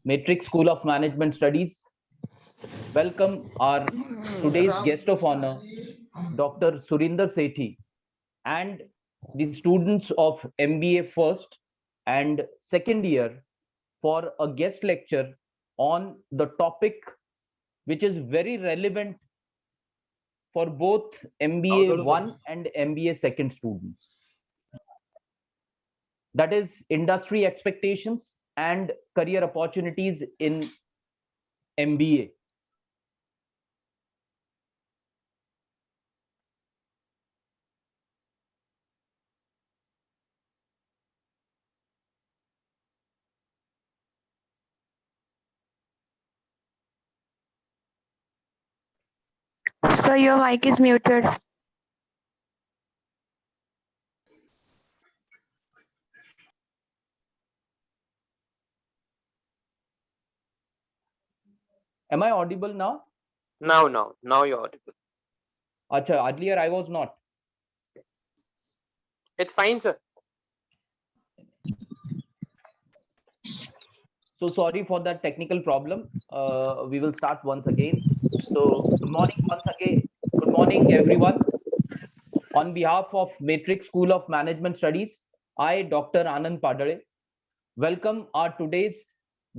Matrix School of Management Studies. Welcome our today's guest of honor, Dr. Surinder Sethi, and the students of MBA first and second year for a guest lecture on the topic which is very relevant for both MBA 1 and MBA second students. That is industry expectations and career opportunities in MBA. So your mic is muted. Am I audible now? Now you're audible. Acha, earlier I was not. It's fine, sir. So sorry for that technical problem. We will start once again. So good morning once again. Good morning, everyone. On behalf of Matrix School of Management Studies, I, Dr. Anand Padare, welcome our today's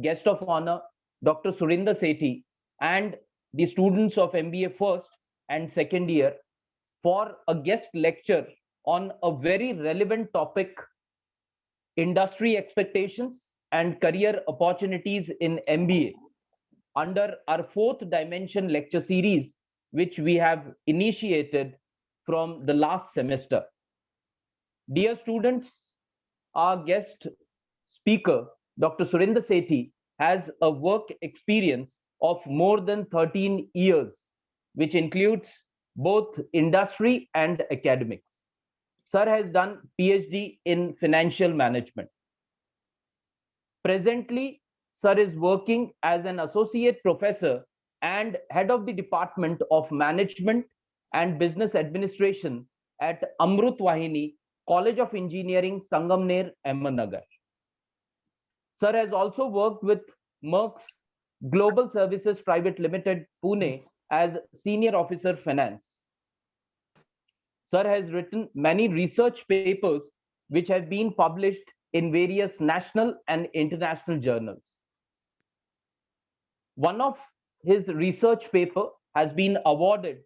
guest of honor, Dr. Surinder Sethi, and the students of MBA first and second year for a guest lecture on a very relevant topic, industry expectations and career opportunities in MBA, under our fourth dimension lecture series, which we have initiated from the last semester. Dear students, our guest speaker, Dr. Surinder Sethi, has a work experience of more than 13 years, which includes both industry and academics. Sir has done PhD in financial management. Presently, Sir is working as an associate professor and head of the Department of Management and Business Administration at Amrut Wahini College of Engineering, Sangamner, Ahmednagar. Sir has also worked with Merck's Global Services Private Limited, Pune, as Senior Officer Finance. Sir has written many research papers which have been published in various national and international journals. One of his research paper has been awarded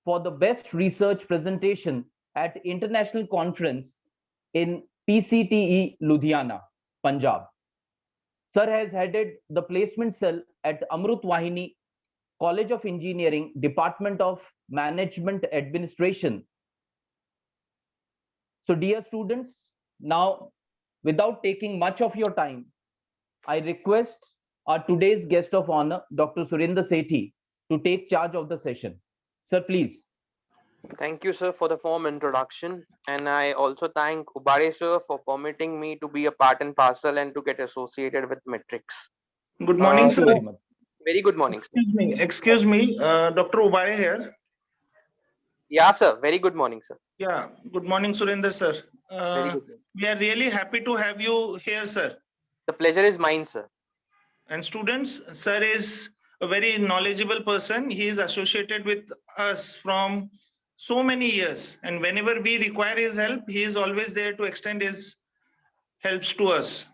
for the best research presentation at International Conference in PCTE, Ludhiana, Punjab. Sir has headed the placement cell at Amrut Wahini College of Engineering, Department of Management Administration. So dear students, now without taking much of your time, I request our today's guest of honor, Dr. Surinder Sethi, to take charge of the session. Sir, please. Thank you, sir, for the warm introduction. And I also thank Ubare, sir, for permitting me to be a part and parcel and to get associated with Matrix. Good morning, sir. Very good morning, sir. Excuse me, Dr. Ubare here. Yeah, sir. Very good morning, sir. Yeah, good morning, Surinder, sir. Very good. We are really happy to have you here, sir. The pleasure is mine, sir. And students, sir is a very knowledgeable person. He is associated with us from so many years. And whenever we require his help, he is always there to extend his helps to us.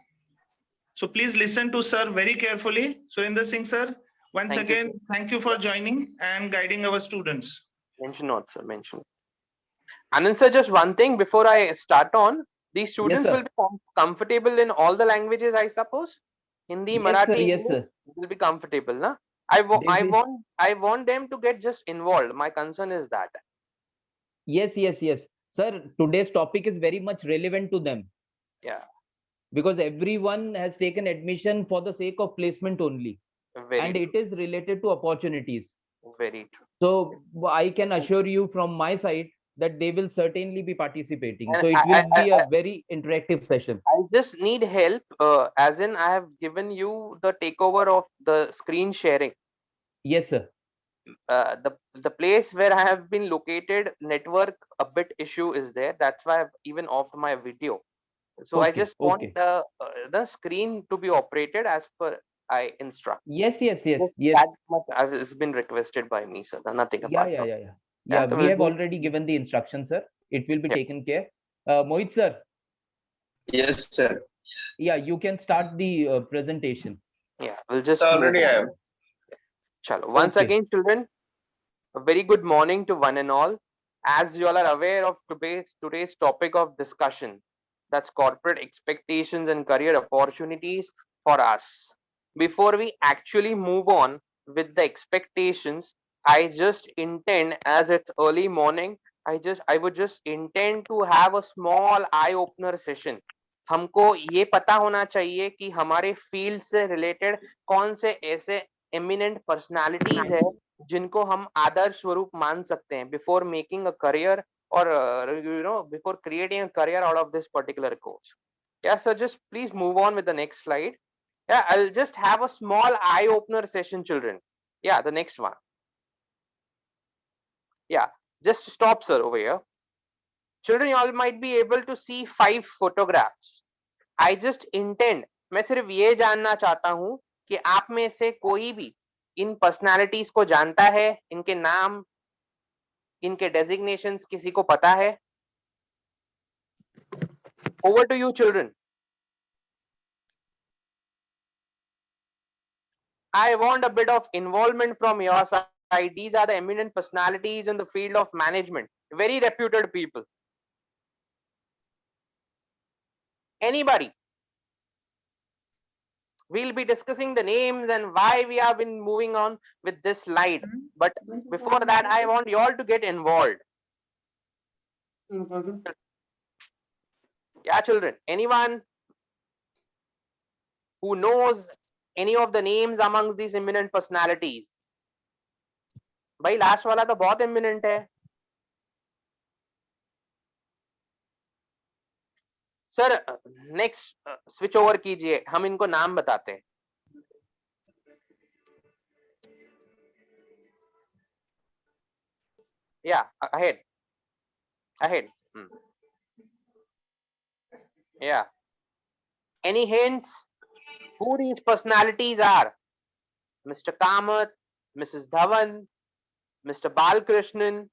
So please listen to sir very carefully. Surinder Singh, sir, once again, thank you for joining and guiding our students. Mention not, sir. Mention. Anand, sir, just one thing before I start on. These students will be comfortable in all the languages, I suppose. Hindi, Marathi, yes, sir. will be comfortable, na? I want them to get just involved. My concern is that. Yes. Sir, today's topic is very much relevant to them. Yeah. Because everyone has taken admission for the sake of placement only. It is related to opportunities. Very true. So I can assure you from my side that they will certainly be participating. So it will be a very interactive session. I just need help, as in I have given you the takeover of the screen sharing. Yes, sir. The place where I have been located, network a bit issue is there. That's why I've even offed my video. So I just want the screen to be operated as per I instruct. Yes. That much has been requested by me, sir. Nothing apart from. Yeah, so we we'll have just- already given the instruction, sir. It will be Yep. taken care. Mohit sir, Yes, sir. yeah, you can start the presentation. Yeah, we'll just So move already I on. have. Chalo. Once Okay. again, children, a very good morning to one and all. As you all are aware of today's topic of discussion, that's corporate expectations and career opportunities for us. Before we actually move on with the expectations, I just intend, as it's early morning, I would just intend to have a small eye opener session. हमको ये पता होना चाहिए कि हमारे field से related कौन से ऐसे एमिनेंट पर्सनालिटीज है जिनको हम आदर्श स्वरूप मान सकते हैं before making a career or before creating a career out of this particular course. Yeah, so just please move on with the next slide. Yeah, I'll just have a small eye opener session, children. Yeah, the next one. Yeah, just stop, sir, over here. Children, you all might be able to see 5 photographs. I just intend, मैं सिर्फ ये जानना चाहता हूं कि आप में से कोई भी इन पर्सनालिटीज को जानता है, इनके नाम, इनके डेजिग्नेशंस किसी को पता है? Over to you, children. I want a bit of involvement from your side. These are the eminent personalities in the field of management, very reputed people. Anybody? We'll be discussing the names and why we have been moving on with this slide. But before that, I want you all to get involved. Yeah, children. Anyone who knows any of the names amongst these eminent personalities? भाई last वाला तो बहुत eminent है. Sir next switch over कीजिए, हम इनको नाम बताते हैं. Yeah, ahead. Yeah. Any hints who these personalities are? Mr. Kamath, Mrs. Dhawan, Mr. Balkrishnan,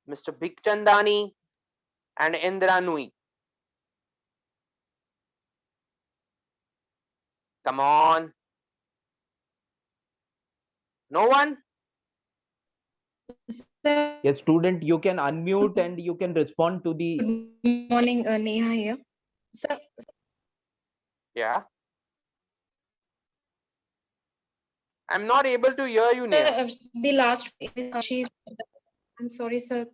Mr. Bigchandani, and Indra Nui. Come on. No one? Sir, Yes, student, you can unmute and you can respond to the. good morning, Neha here. Sir, Yeah. I'm not able to hear you, Neha. the last, she's, I'm sorry, sir.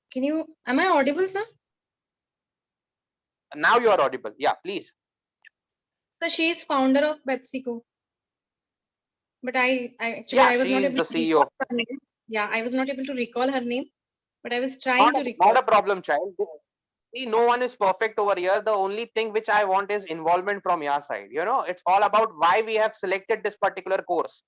Am I audible, sir? Now you are audible. Yeah, please. Sir, she's founder of PepsiCo. But I actually, Yeah, I was she not is able the to CEO. recall her name. Yeah, I was not able to recall her name, but I was trying to recall. Not a problem, child. See, no one is perfect over here. The only thing which I want is involvement from your side. You know, it's all about why we have selected this particular course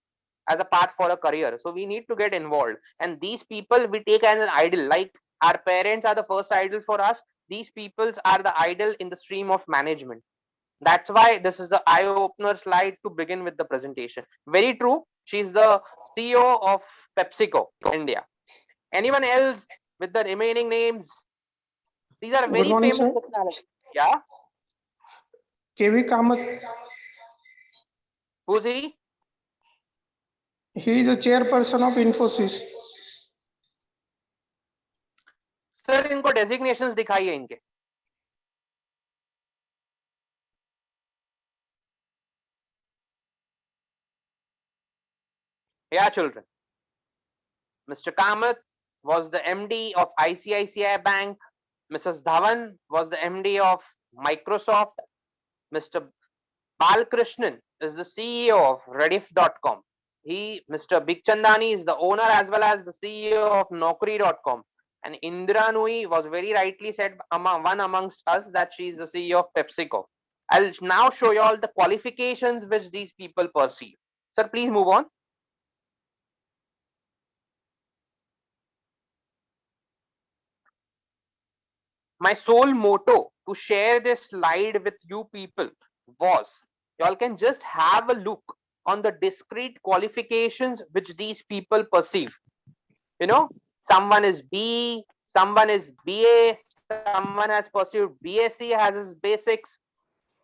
as a path for a career. So we need to get involved. And these people we take as an idol. Like our parents are the first idol for us. These people are the idol in the stream of management. That's why this is the eye opener slide to begin with the presentation. Very true. She's the CEO of PepsiCo India. Anyone else with the remaining names? These are Good very morning, famous sir. personalities. Yeah. KV Kamath, Who's he? he is the chairperson of Infosys. Sir, इनको designations दिखाइए इनके. Yeah, children. Mr. Kamath was the MD of ICICI Bank. Mrs. Dhawan was the MD of Microsoft. Mr. Balkrishnan is the CEO of Rediff.com. Mr. Bigchandani is the owner as well as the CEO of Naukri.com. And Indra Nui was very rightly said one amongst us that she is the CEO of PepsiCo. I'll now show you all the qualifications which these people perceive. Sir, please move on. My sole motto to share this slide with you people was, y'all can just have a look on the discrete qualifications which these people perceive. You know, someone is B, someone is BA, someone has pursued BSc, has his basics.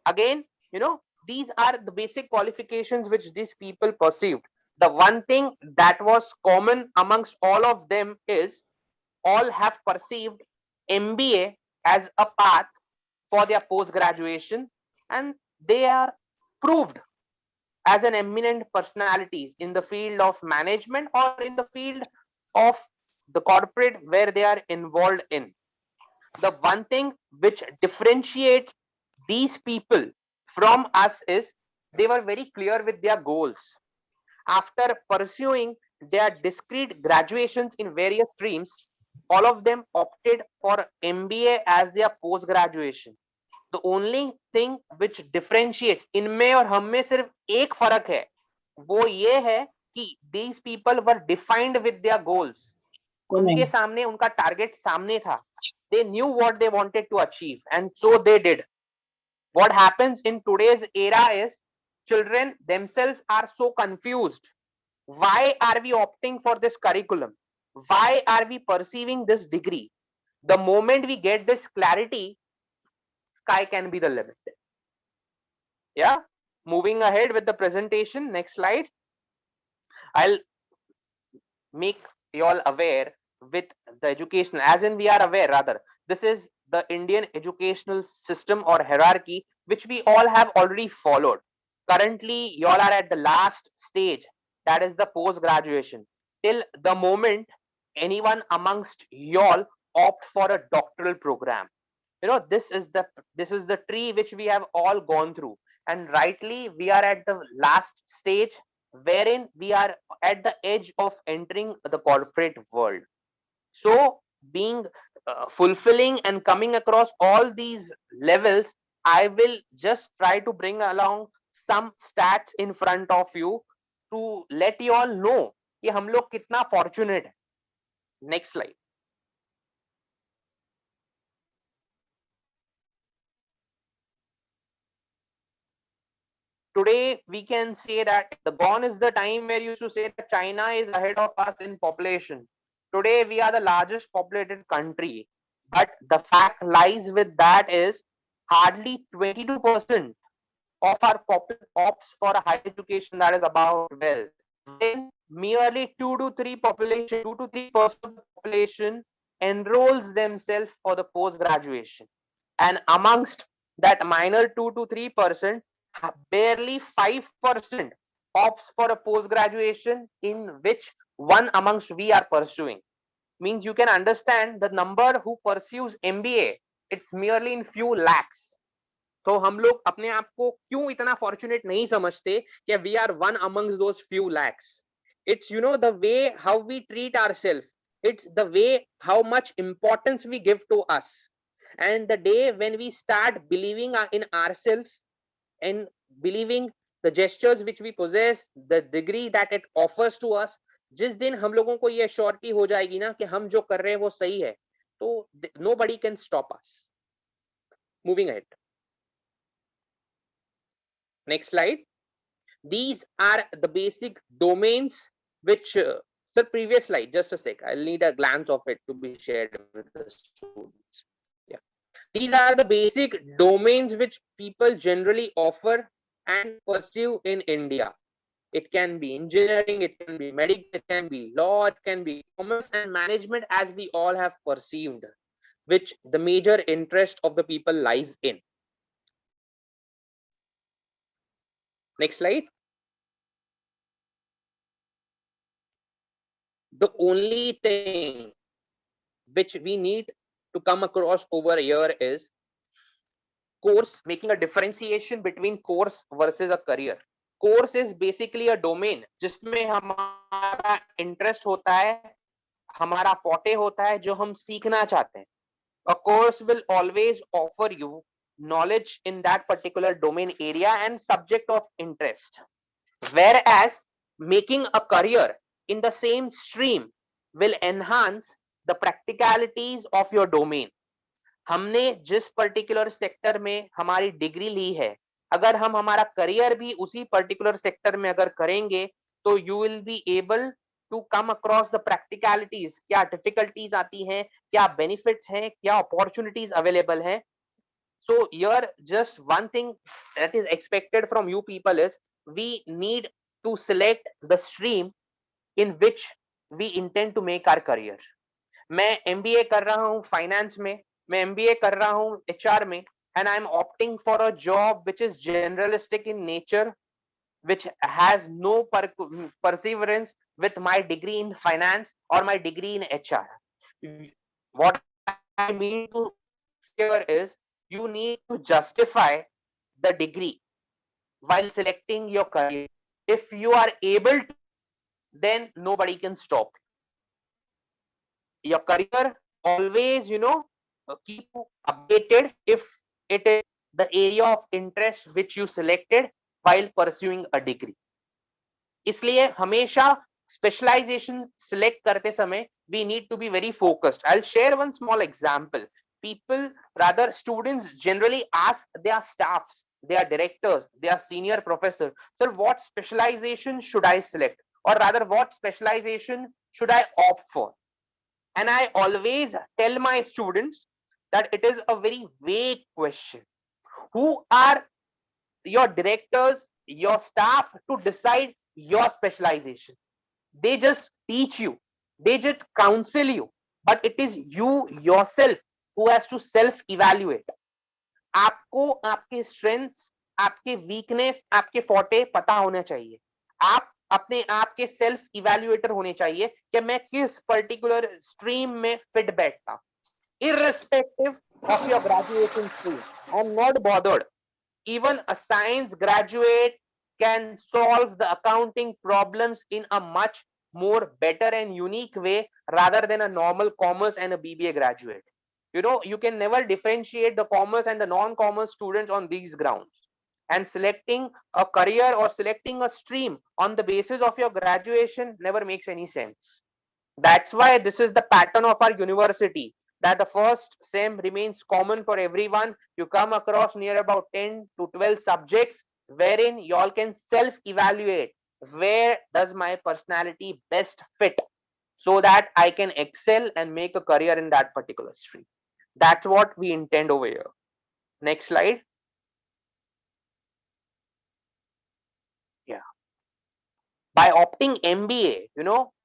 Again, you know, these are the basic qualifications which these people perceived. The one thing that was common amongst all of them is all have perceived MBA as a path for their post graduation, and they are proved as an eminent personalities in the field of management or in the field of the corporate where they are involved in. The one thing which differentiates these people from us is they were very clear with their goals. After pursuing their discrete graduations in various streams, all of them opted for MBA as their post graduation. The only thing which differentiates इनमें और हम में सिर्फ एक फर्क है, वो ये है कि these people were defined with their goals. उनके सामने उनका टारगेट सामने था. They knew what they wanted to achieve, and so they did. What happens in today's era is children themselves are so confused. Why are we opting for this curriculum? Why are we perceiving this degree? The moment we get this clarity, sky can be the limit. Yeah, moving ahead with the presentation. Next slide. I'll make you all aware with the educational, as in we are aware rather, this is the Indian educational system or hierarchy which we all have already followed. Currently you all are at the last stage, that is the post graduation. Till the moment anyone amongst you all opt for a doctoral program, you know, this is the tree which we have all gone through, and rightly we are at the last stage wherein we are at the edge of entering the corporate world. So being fulfilling and coming across all these levels, I will just try to bring along some stats in front of you to let you all know कि हम लोग कितना fortunate है. Next slide. Today we can say that the gone is the time where you used to say that China is ahead of us in population. Today we are the largest populated country, but the fact lies with that is hardly 22% of our population opts for a higher education, that is about wealth. Then merely 2 to 3% of the population enrolls themselves for the post graduation, and amongst that minor 2 to 3%, barely 5% opts for a post graduation in which one amongst we are pursuing. Means you can understand the number who pursues MBA, it's merely in few lakhs. तो हम लोग अपने आप को क्यों इतना fortunate नहीं समझते कि we are one amongst those few lakhs. It's, you know, the way how we treat ourselves, it's the way how much importance we give to us, and the day when we start believing in ourselves and believing the gestures which we possess, the degree that it offers to us, जिस दिन हम लोगों को ये surety हो जाएगी ना कि हम जो कर रहे हैं वो सही है, तो nobody can stop us. Moving ahead. Next slide. These are the basic domains which, sir, previous slide, just a sec. I'll need a glance of it to be shared with the students. Yeah. These are the basic domains which people generally offer and pursue in India. It can be engineering, it can be medical, it can be law, it can be commerce and management, as we all have perceived, which the major interest of the people lies in. Next slide. The only thing which we need to come across over here is course, making a differentiation between course versus a career. Course is basically a domain जिसमें हमारा interest होता है, हमारा forte होता है, जो हम सीखना चाहते हैं. A course will always offer you knowledge in that particular domain area and subject of interest. Whereas making a career in the same stream will enhance the practicalities of your domain. हमने जिस particular sector में हमारी degree ली है, अगर हम हमारा career भी उसी पर्टिकुलर सेक्टर में अगर करेंगे तो you will be able to come across the practicalities, क्या डिफिकल्टीज आती हैं, क्या बेनिफिट्स हैं, क्या अपॉर्चुनिटीज अवेलेबल हैं. So here just one thing that is expected from you people is we need to select the stream in which we intend to make our career. मैं MBA कर रहा हूँ फाइनेंस में, मैं MBA कर रहा हूँ HR में, and I'm opting for a job which is generalistic in nature, which has no perseverance with my degree in finance or my degree in HR. What I mean to here is you need to justify the degree while selecting your career. If you are able to, then nobody can stop your career. Always, keep you updated if it is the area of interest which you selected while pursuing a degree. इसलिए हमेशा specialization select करते समय we need to be very focused. I'll share one small example. People, rather students generally ask their staffs, their directors, their senior professor, sir, what specialization should I select? Or rather, what specialization should I opt for? And I always tell my students that it is a very vague question. Who are your directors, your staff to decide your specialization? They just teach you, they just counsel you, but it is you yourself who has to self evaluate. आपको आपके strengths, आपके weakness, आपके forte पता होना चाहिए. आप अपने आप के सेल्फ इवैल्यूएटर होने चाहिए कि मैं किस पर्टिकुलर स्ट्रीम में फिट बैठता. Irrespective of your graduation stream, I'm not bothered. Even a science graduate can solve the accounting problems in a much more better and unique way rather than a normal commerce and a BBA graduate. You can never differentiate the commerce and the non-commerce students on these grounds. And selecting a career or selecting a stream on the basis of your graduation never makes any sense. That's why this is the pattern of our university, that the first SEM remains common for everyone. You come across near about 10 to 12 subjects wherein you all can self-evaluate where does my personality best fit so that I can excel and make a career in that particular stream. That's what we intend over here. Next slide. Yeah. By opting MBA,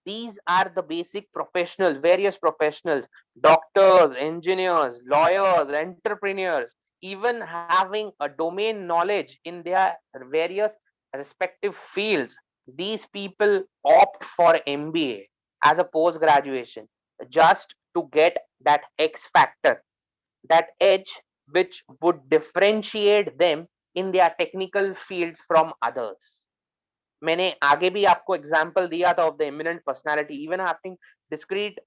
these are the basic professionals, various professionals, doctors, engineers, lawyers, entrepreneurs, even having a domain knowledge in their various respective fields. These people opt for MBA as a post graduation just to get that X factor, that edge which would differentiate them in their technical fields from others. मैंने आगे भी आपको example दिया था of the eminent personality, even having discrete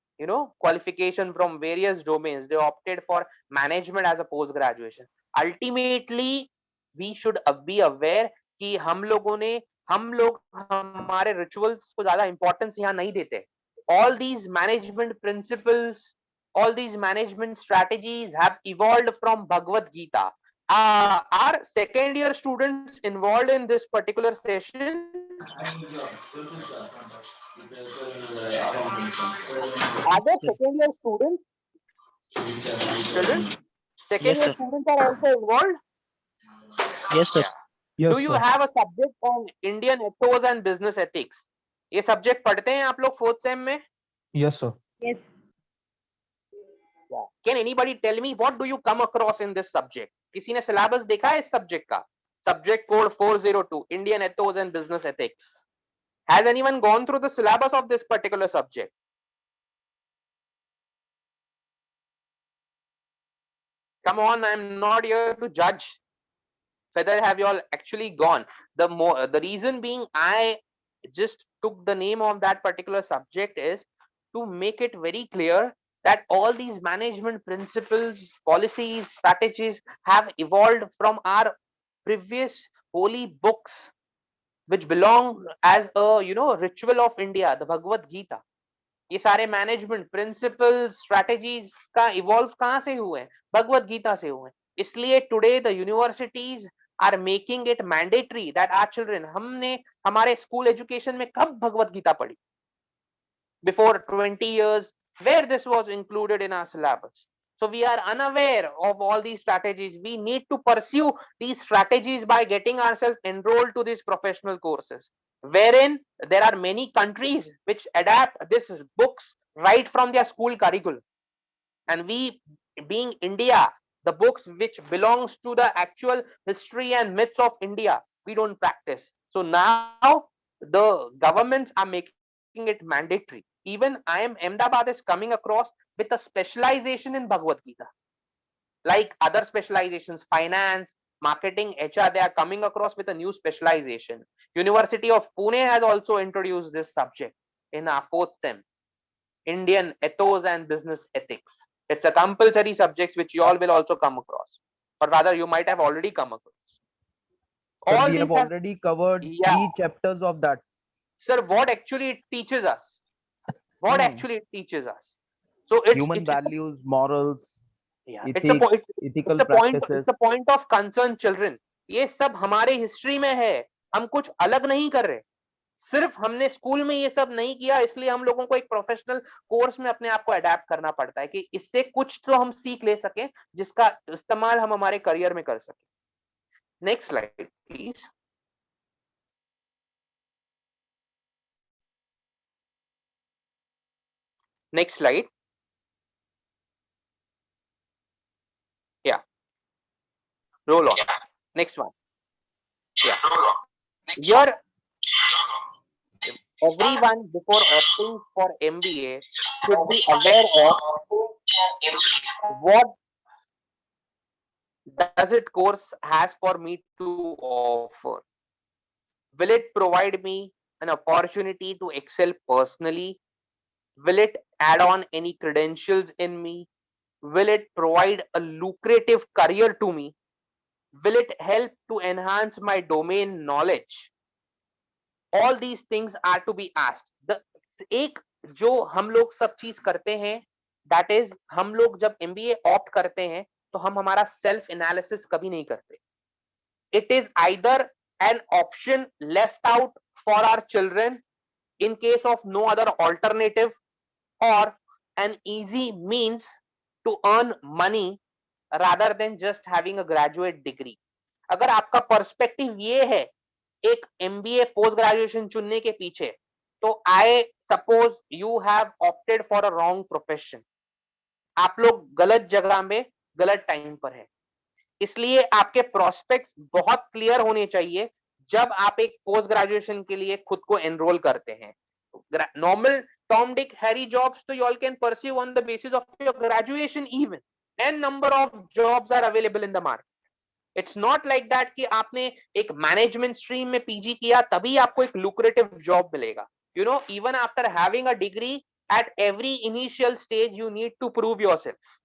qualification from various domains, they opted for management as a post graduation. Ultimately we should be aware कि हम लोग हमारे रिचुअल्स को ज्यादा इंपॉर्टेंस यहाँ नहीं देते. All these management principles, all these management strategies have evolved from Bhagavad Gita. Are second year students involved in this particular session? Are there second year students? Children? Second Yes, year sir. students are also involved? Yes, sir. Do you have a subject on Indian ethos and business ethics? ये subject पढ़ते हैं आप लोग fourth same में? Yes, sir. Yes. Can anybody tell me what do you come across in this subject? किसी ने syllabus देखा है इस सब्जेक्ट का? Subject code 402, Indian ethos and business ethics. Has anyone gone through the syllabus of this particular subject? Come on, I'm not here to judge whether have you all actually gone. The reason being I just took the name of that particular subject is to make it very clear that all these management principles, policies, strategies have evolved from our previous holy books which belong as a ritual of India, the Bhagavad Gita. ये सारे management principles strategies का evolve कहां से हुए हैं? भगवत गीता से हुए हैं. इसलिए today the universities are making it mandatory that our children, हमने हमारे school education में कब भगवत गीता पढ़ी? Before 20 years, where this was included in our syllabus. So we are unaware of all these strategies. We need to pursue these strategies by getting ourselves enrolled to these professional courses, wherein there are many countries which adapt these books right from their school curriculum. And we, being India, the books which belongs to the actual history and myths of India, we don't practice. So now the governments are making it mandatory. Even Ahmedabad is coming across with a specialization in Bhagavad Gita. Like other specializations, finance, marketing, HR, they are coming across with a new specialization. University of Pune has also introduced this subject in our 4th sem, Indian ethos and business ethics. It's a compulsory subject which you all will also come across, or rather you might have already come across. Sir, All we these have already covered yeah, 3 chapters of that. sir, what actually it teaches us? What actually it teaches us? So Human it's just values, morals, yeah, ethics, it's ethical a point, practices. it's a point of concern, children. ये सब हमारे history में है, हम कुछ अलग नहीं कर रहे. सिर्फ हमने स्कूल में ये सब नहीं किया, इसलिए हम लोगों को एक प्रोफेशनल कोर्स में अपने आप को अडेप्ट करना पड़ता है कि इससे कुछ तो हम सीख ले सकें जिसका इस्तेमाल हम हमारे करियर में कर सकें. Next slide please. Next slide. Yeah. Roll on. Next one. Yeah. Here, everyone before opting for MBA should be aware of what does it course has for me to offer. Will it provide me an opportunity to excel personally? Will it add on any credentials in me? Will it provide a lucrative career to me? Will it help to enhance my domain knowledge? All these things are to be asked. The एक जो हम लोग सब चीज करते हैं, that is हम लोग जब MBA opt करते हैं तो हम हमारा self analysis कभी नहीं करते. It is either an option left out for our children in case of no other alternative, or an easy means to earn money rather than just having a graduate degree. अगर आपका perspective ये है एक MBA post graduation चुनने के पीछे, तो I suppose you have opted for a wrong profession. आप लोग गलत जगह में गलत टाइम पर है. इसलिए आपके प्रोस्पेक्ट्स बहुत क्लियर होने चाहिए जब आप एक पोस्ट ग्रेजुएशन के लिए खुद को एनरोल करते हैं. Normal Tom, Dick, Harry jobs, so you all can pursue on the basis of your graduation even. N number of jobs are available in the market. It's not like that कि आपने एक management stream में PG किया तभी आपको एक lucrative job मिलेगा. You know, even after having a degree, at every initial stage you need to prove yourself.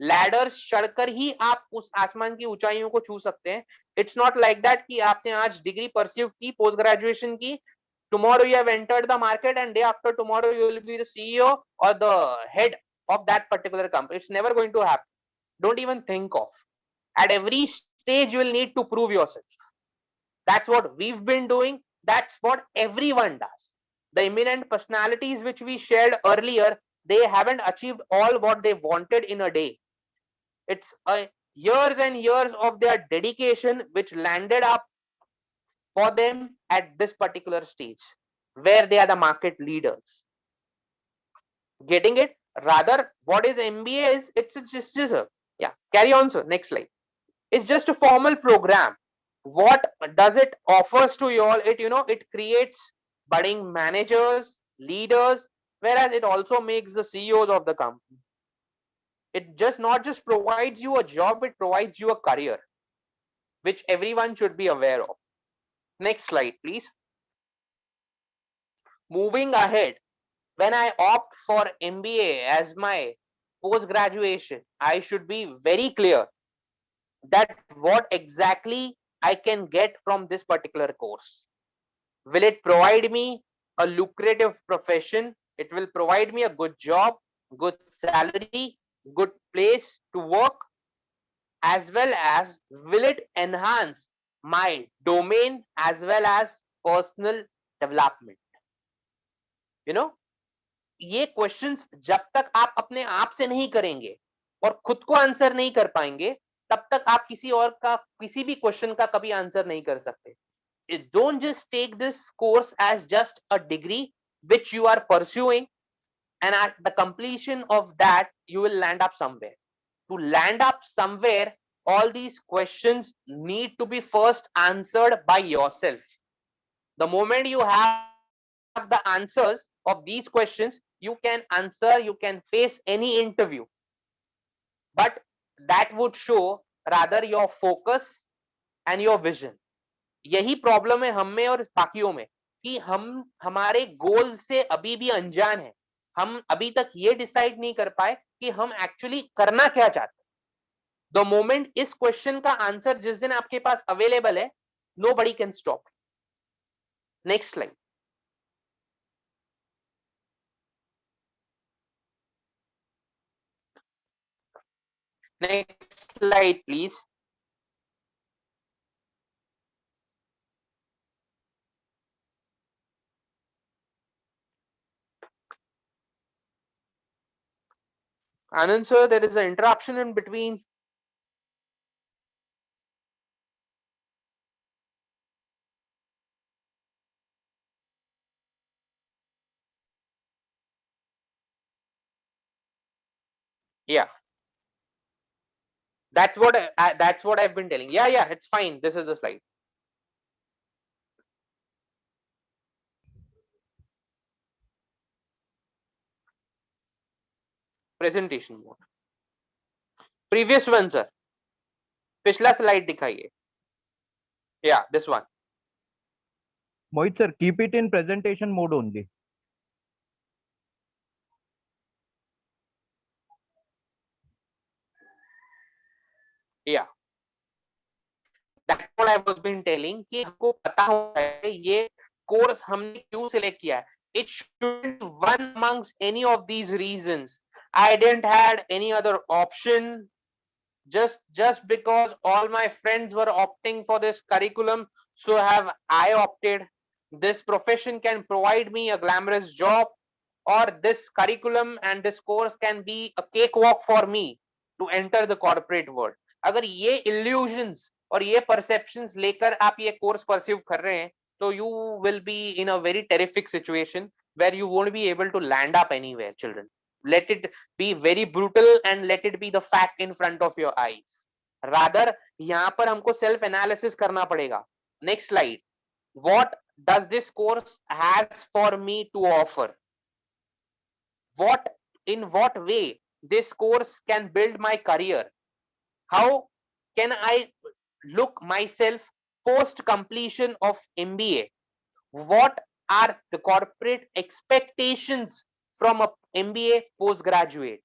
Ladders चढ़कर ही आप उस आसमान की ऊंचाइयों को छू सकते हैं. It's not like that कि आपने आज डिग्री परस्यू की, पोस्ट ग्रेजुएशन की, tomorrow you have entered the market and day after tomorrow you will be the CEO or the head of that particular company. It's never going to happen. Don't even think of. At every stage you will need to prove yourself. That's what we've been doing. That's what everyone does. The eminent personalities which we shared earlier, they haven't achieved all what they wanted in a day. It's years and years of their dedication which landed up for them at this particular stage where they are the market leaders. Getting it? Rather, what is MBA is, it's just a, yeah, carry on, sir. Next slide. It's just a formal program. What does it offers to you all? It, it creates budding managers, leaders, whereas it also makes the CEOs of the company. It just not just provides you a job, it provides you a career, which everyone should be aware of. Next slide, please. Moving ahead, when I opt for MBA as my post graduation, I should be very clear that what exactly I can get from this particular course. Will it provide me a lucrative profession? It will provide me a good job, good salary, good place to work. as well as will it enhance my domain as well as personal development? You know, ये questions जब तक आप अपने आप से नहीं करेंगे और खुद को आंसर नहीं कर पाएंगे, तब तक आप किसी और का किसी भी क्वेश्चन का कभी आंसर नहीं कर सकते. Don't just take this course as just a degree which you are pursuing, and at the completion of that you will land up somewhere. To land up somewhere, all these questions need to be first answered by yourself. The moment you have the answers of these questions, you can answer, you can face any interview. But that would show rather your focus and your vision. यही problem है हम में और बाकियों में कि हम हमारे गोल से अभी भी अनजान है. हम अभी तक ये डिसाइड नहीं कर पाए कि हम एक्चुअली करना क्या चाहते हैं. द मोमेंट इस क्वेश्चन का आंसर जिस दिन आपके पास अवेलेबल है, nobody can stop. Next slide. Next slide please. Anand sir, there is an interruption in between. Yeah, that's what I've been telling. Yeah, it's fine. This is the slide. Presentation mode. Previous one, sir. पिछला slide दिखाइए. Yeah, this one. Mohit sir, keep it in presentation mode only. Yeah. That's what I was been telling कि हमको पता होता है ये course हमने क्यों सिलेक्ट किया है. It shouldn't be one amongst any of these reasons. I didn't had any other option. Just because all my friends were opting for this curriculum, so have I opted. This profession can provide me a glamorous job, or this curriculum and this course can be a cakewalk for me to enter the corporate world. अगर ये illusions और ये perceptions लेकर आप ये course pursue कर रहे हैं, तो you will be in a very terrific situation where you won't be able to land up anywhere, children. Let it be very brutal and let it be the fact in front of your eyes. Rather, यहाँ पर हमको self analysis करना पड़ेगा. Next slide. What does this course has for me to offer? In what way this course can build my career? How can I look myself post completion of MBA? What are the corporate expectations from a MBA postgraduate?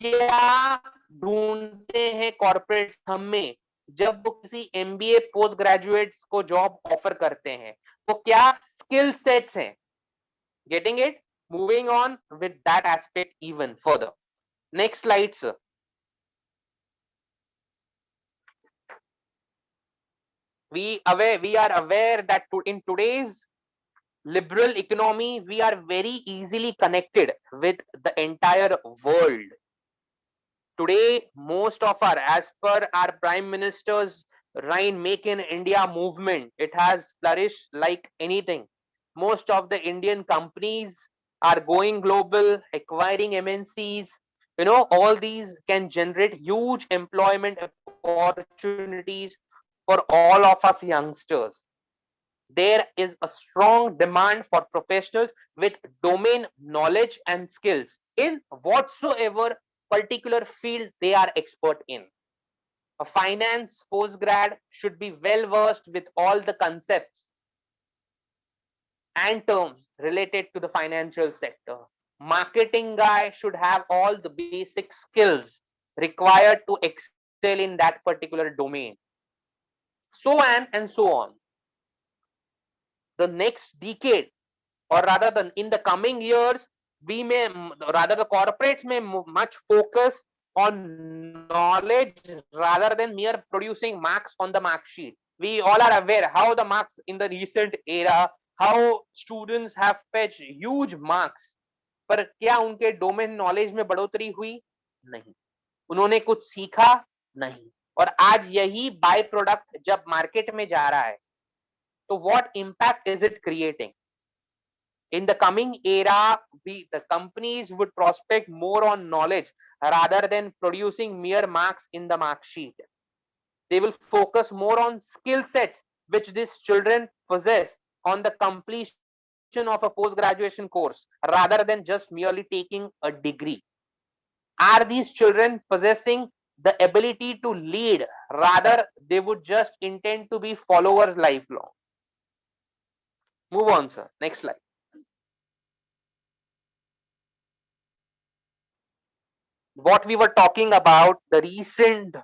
क्या ढूंढते हैं corporate हमें जब वो किसी MBA post graduates को job offer करते हैं? वो क्या स्किल सेट्स हैं? Getting it? Moving on with that aspect even further. Next slide, sir. We are aware that in today's liberal economy, we are very easily connected with the entire world. Today, most of as per our Prime Minister's Ryan Make in India movement, it has flourished like anything. Most of the Indian companies are going global, acquiring MNCs. All these can generate huge employment opportunities for all of us youngsters. There is a strong demand for professionals with domain knowledge and skills in whatsoever particular field they are expert in. A finance postgrad should be well versed with all the concepts and terms related to the financial sector. Marketing guy should have all the basic skills required to excel in that particular domain. So on and so on. The next decade, or rather than in the coming years, we may rather the corporates may much focus on knowledge rather than mere producing marks on the mark sheet. We all are aware how the marks in the recent era, how students have fetched huge marks, पर क्या उनके domain knowledge में बढ़ोतरी हुई? नहीं. उन्होंने कुछ सीखा? नहीं. और आज यही बाय प्रोडक्ट जब मार्केट में जा रहा है, तो what impact is it creating? In the coming era, the companies would prospect more on knowledge rather than producing mere marks in the mark sheet. They will focus more on skill sets which these children possess on the completion of a post-graduation course rather than just merely taking a degree. Are these children possessing the ability to lead? Rather, they would just intend to be followers lifelong. Move on, sir. Next slide. What we were talking about, the recent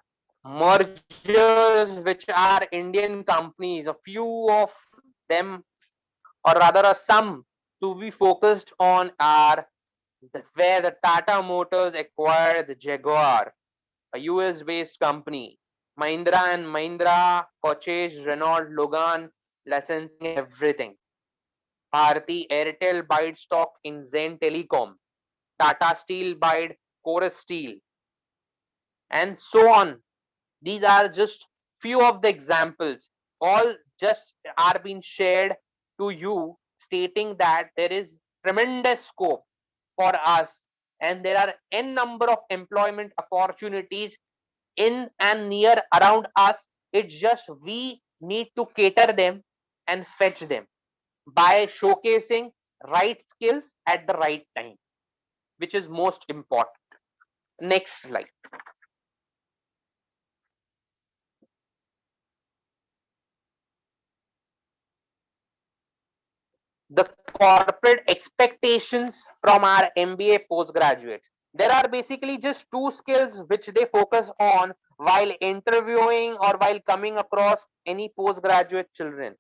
mergers which are Indian companies, a few of them, or rather some to be focused on are where the Tata Motors acquired the Jaguar, a US based company. Mahindra and Mahindra purchased Renault Logan, licensing everything. Bharti Airtel buyed stock in Zen Telecom. Tata Steel buyed Chorus Steel, and so on. These are just few of the examples. All just are being shared to you, stating that there is tremendous scope for us, and there are n number of employment opportunities in and near around us. It's just we need to cater them and fetch them by showcasing right skills at the right time, which is most important. Next slide. The corporate expectations from our MBA postgraduates. There are basically just two skills which they focus on while interviewing or while coming across any postgraduate children.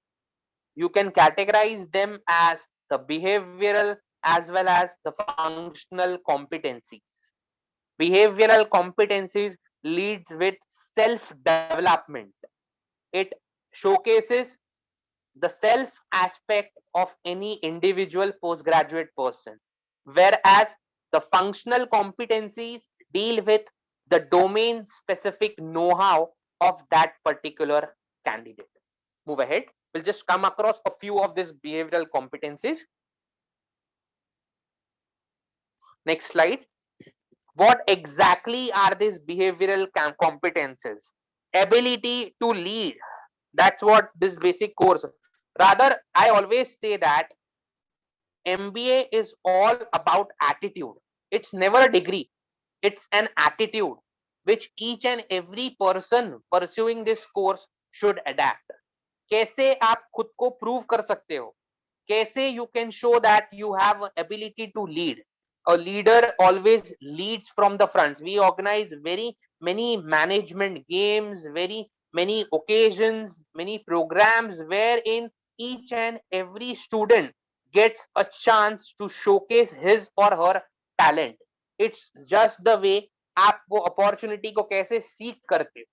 You can categorize them as the behavioral as well as the functional competencies. Behavioral competencies leads with self-development. It showcases the self aspect of any individual postgraduate person, whereas the functional competencies deal with the domain specific know-how of that particular candidate. Move ahead. We'll just come across a few of these behavioral competencies. Next slide. What exactly are these behavioral competences? Ability to lead. That's what this basic course. Rather, I always say that MBA is all about attitude. It's never a degree. It's an attitude which each and every person pursuing this course should adapt. कैसे आप खुद को prove कर सकते हो? कैसे you can show that you have ability to lead? A leader always leads from the front. We organize very many management games, very many occasions, many programs wherein each and every student gets a chance to showcase his or her talent. It's just the way आप वो opportunity को कैसे seek करते हो.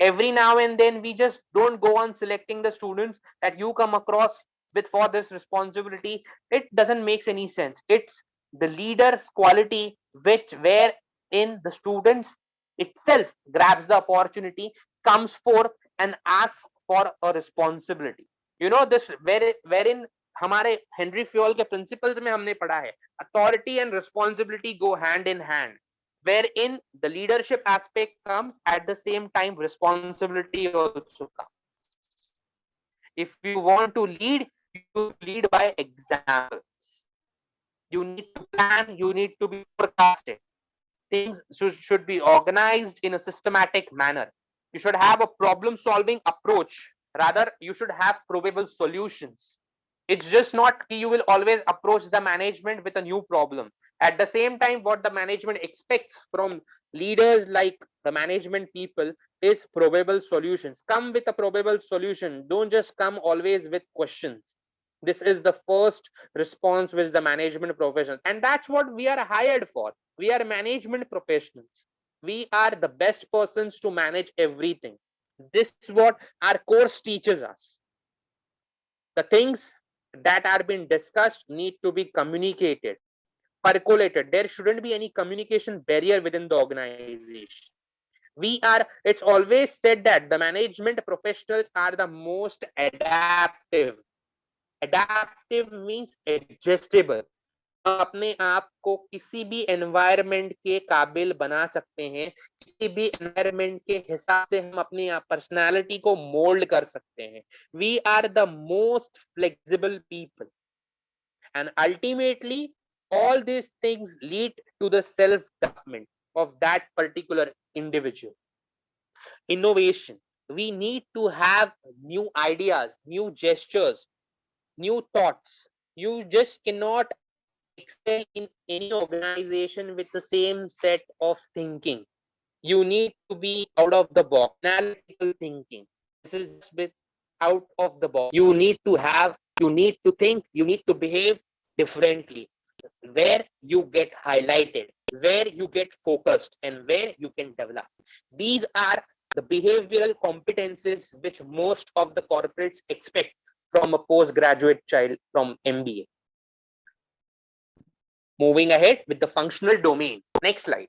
Every now and then we just don't go on selecting the students that you come across with for this responsibility. It doesn't make any sense. It's the leader's quality which wherein the students itself grabs the opportunity, comes forth and asks for a responsibility. You know this wherein हमारे Henry Fayol के principles में हमने पढ़ा है, authority and responsibility go hand in hand, wherein the leadership aspect comes at the same time responsibility also comes. If you want to lead, you lead by examples. You need to plan, you need to be forecasted. Things should be organized in a systematic manner. You should have a problem solving approach. Rather, you should have probable solutions. It's just not you will always approach the management with a new problem. At the same time, what the management expects from leaders like the management people is probable solutions. Come with a probable solution. Don't just come always with questions. This is the first response with the management profession, and that's what we are hired for. We are management professionals. We are the best persons to manage everything. This is what our course teaches us. The things that are being discussed need to be communicated, percolated. There shouldn't be any communication barrier within the organization. It's always said that the management professionals are the most adaptive. Adaptive means adjustable. हम अपने आप को किसी भी environment के काबिल बना सकते हैं, किसी भी एनवायरनमेंट के हिसाब से हम अपनी पर्सनालिटी को मोल्ड कर सकते हैं. We are the most flexible people, and ultimately all these things lead to the self development of that particular individual. Innovation. We need to have new ideas, new gestures, new thoughts. You just cannot excel in any organization with the same set of thinking. You need to be out of the box, analytical thinking. This is just with out of the box. You need to think, you need to behave differently. Where you get highlighted, where you get focused, and where you can develop. These are the behavioral competences which most of the corporates expect from a postgraduate child from MBA. Moving ahead with the functional domain. Next slide.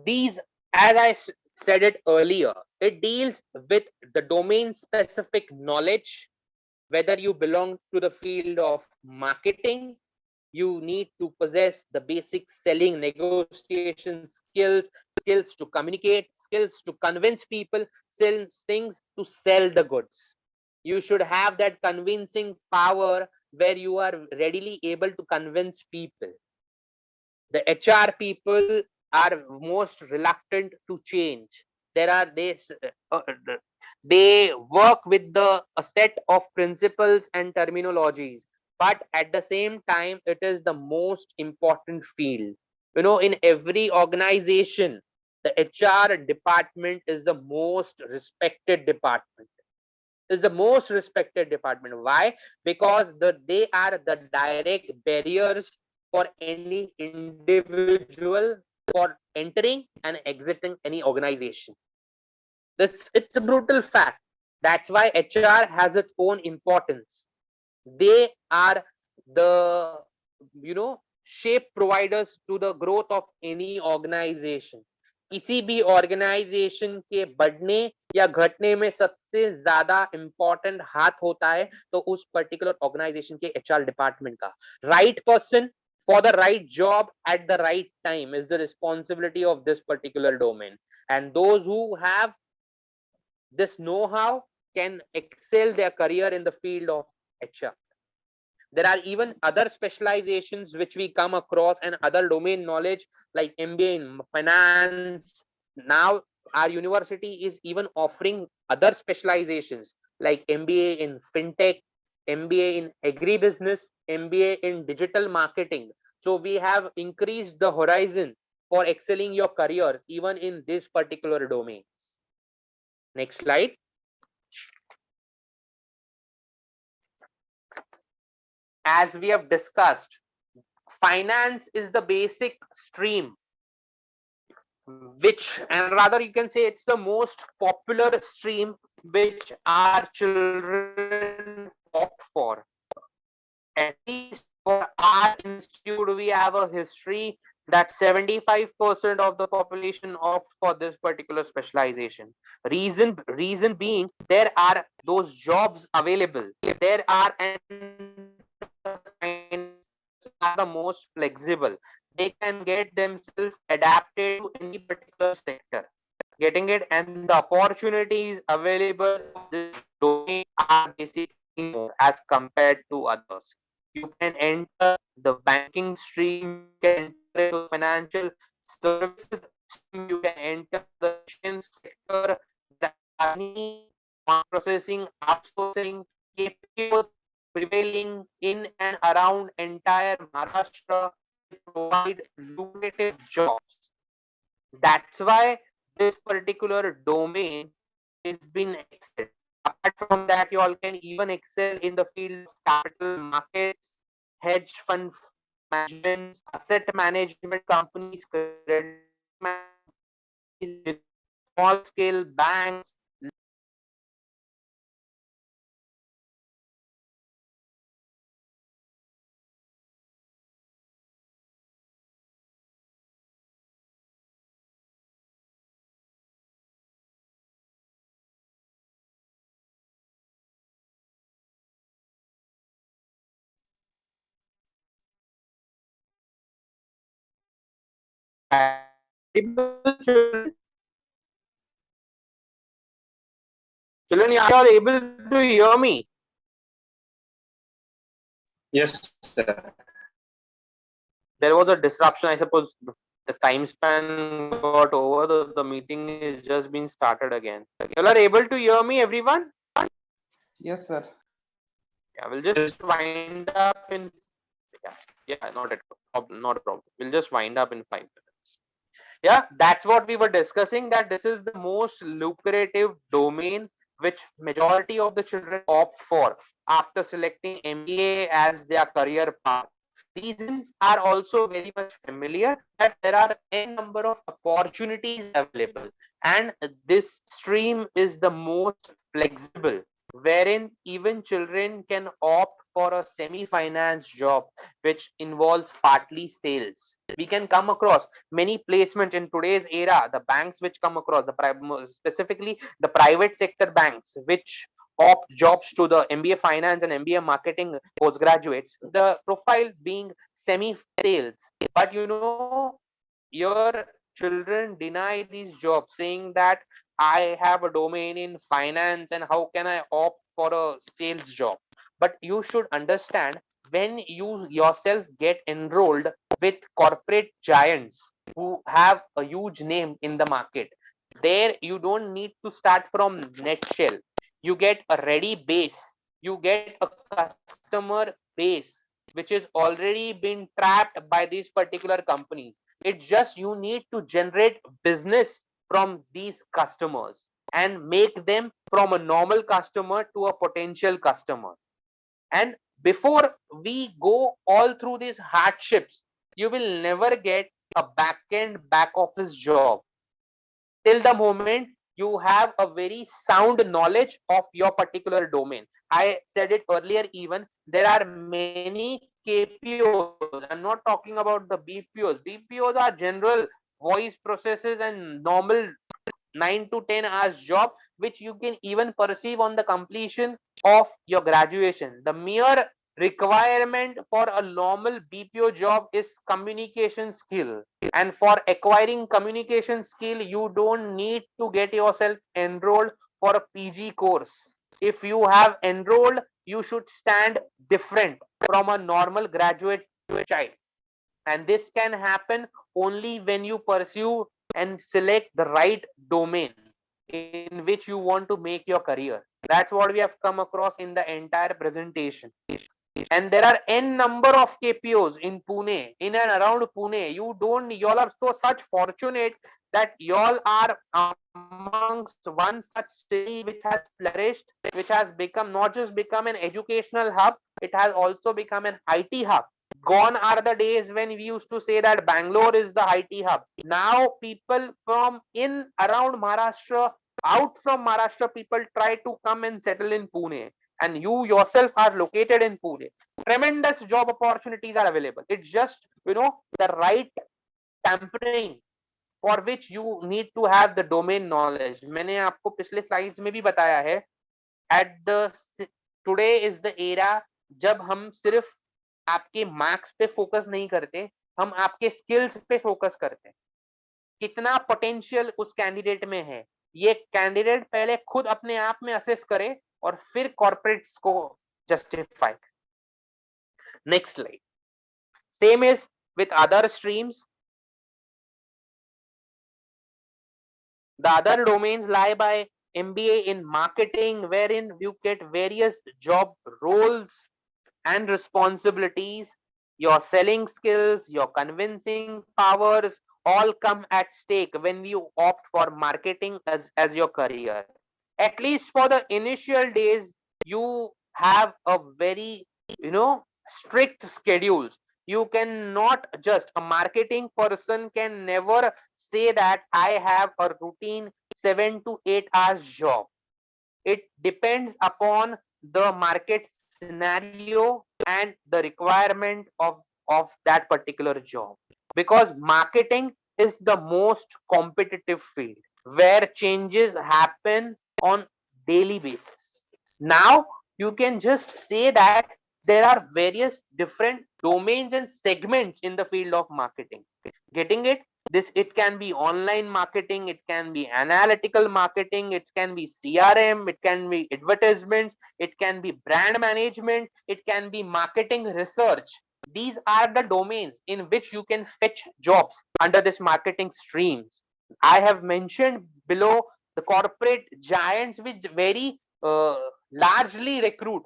These, as I said it earlier, it deals with the domain specific knowledge. Whether you belong to the field of marketing, you need to possess the basic selling, negotiation skills, skills to communicate, skills to convince people, things to sell the goods. You should have that convincing power where you are readily able to convince people. The HR people are most reluctant to change. They work with a set of principles and terminologies, but at the same time, it is the most important field. In every organization, the HR department is the most respected department. Why? Because they are the direct barriers for any individual for entering and exiting any organization. It's a brutal fact. That's why HR has its own importance. They are the shape providers to the growth of any organization. किसी भी organisation के बढ़ने या घटने में सबसे ज्यादा important हाथ होता है तो उस पर्टिकुलर ऑर्गेनाइजेशन के एचआर डिपार्टमेंट का. Right person for the right job at the right time is the responsibility of this particular domain, and those who have this know-how can excel their career in the field of HR. There are even other specializations which we come across and other domain knowledge like MBA in finance. Now our university is even offering other specializations like MBA in fintech, MBA in agribusiness, MBA in digital marketing. So we have increased the horizon for excelling your career even in this particular domains. Next slide. As we have discussed, finance is the basic stream, and rather you can say it's the most popular stream which our children opt for. At least for our institute, we have a history that 75% of the population opts for this particular specialization. Reason being, there are those jobs available. There are the most flexible. They can get themselves adapted to any particular sector. Getting it, and the opportunities available of this domain are basically more as compared to others. You can enter the banking stream, you can enter into financial services stream, you can enter the insurance sector, the processing, outsourcing, KPOs prevailing in and around entire Maharashtra provide lucrative jobs. That's why this particular domain is been excelled. Apart from that, you all can even excel in the field of capital markets, hedge fund management, asset management companies, credit companies, small scale banks. Children, children, are you all able to hear me? Yes, sir. There was a disruption, I suppose. The time span got over. The meeting is just been started again. You all are able to hear me, everyone? Yes, sir. Yeah, we'll just wind up in. Yeah, not a problem. We'll just wind up in 5 minutes. Yeah, that's what we were discussing, that this is the most lucrative domain which majority of the children opt for after selecting MBA as their career path. Reasons are also very much familiar, that there are n number of opportunities available, and this stream is the most flexible, wherein even children can opt for a semi-finance job which involves partly sales. We can come across many placements in today's era. The banks which come across, specifically the private sector banks which opt jobs to the MBA finance and MBA marketing postgraduates, the profile being semi sales. But your children deny these jobs, saying that I have a domain in finance and how can I opt for a sales job? But you should understand, when you yourself get enrolled with corporate giants who have a huge name in the market, there you don't need to start from net shell. You get a ready base, you get a customer base which is already been trapped by these particular companies. It's just you need to generate business from these customers and make them from a normal customer to a potential customer. And before we go all through these hardships, you will never get a back office job till the moment you have a very sound knowledge of your particular domain. I said it earlier, even there are many KPOs. I'm not talking about the BPOs. BPOs are general voice processes and normal 9 to 10 hours job which you can even perceive on the completion of your graduation. The mere requirement for a normal BPO job is communication skill, and for acquiring communication skill you don't need to get yourself enrolled for a PG course. If you have enrolled, you should stand different from a normal graduate child, and this can happen only when you pursue and select the right domain in which you want to make your career. That's what we have come across in the entire presentation. And there are n number of KPOs in Pune, in and around Pune. Y'all are such fortunate that y'all are amongst one such city which has flourished, which has become not just become an educational hub, it has also become an IT hub. Gone are the days when we used to say that Bangalore is the IT hub. Now people from in around Maharashtra, out from Maharashtra, people try to come and settle in Pune, and you yourself are located in Pune. Tremendous job opportunities are available. It's just the right tampering for which you need to have the domain knowledge. मैंने आपको पिछले slides में भी बताया है, at the today is the era जब हम सिर्फ आपके मार्क्स पे फोकस नहीं करते, हम आपके स्किल्स पे फोकस करते हैं. कितना पोटेंशियल उस कैंडिडेट में है, ये कैंडिडेट पहले खुद अपने आप में असेस करे और फिर कॉर्पोरेट्स को justify. Next slide. Same is with other streams. The other domains lie by MBA in marketing, wherein you get various job roles and responsibilities. Your selling skills, your convincing powers all come at stake when you opt for marketing as your career. At least for the initial days, you have a very strict schedules. You cannot just, a marketing person can never say that I have a routine 7 to 8 hours job. It depends upon the market scenario and the requirement of that particular job, because marketing is the most competitive field where changes happen on daily basis. Now you can just say that there are various different domains and segments in the field of marketing. Getting it? This, it can be online marketing, it can be analytical marketing, it can be CRM, it can be advertisements, it can be brand management, it can be marketing research. These are the domains in which you can fetch jobs under this marketing streams. I have mentioned below the corporate giants which very largely recruit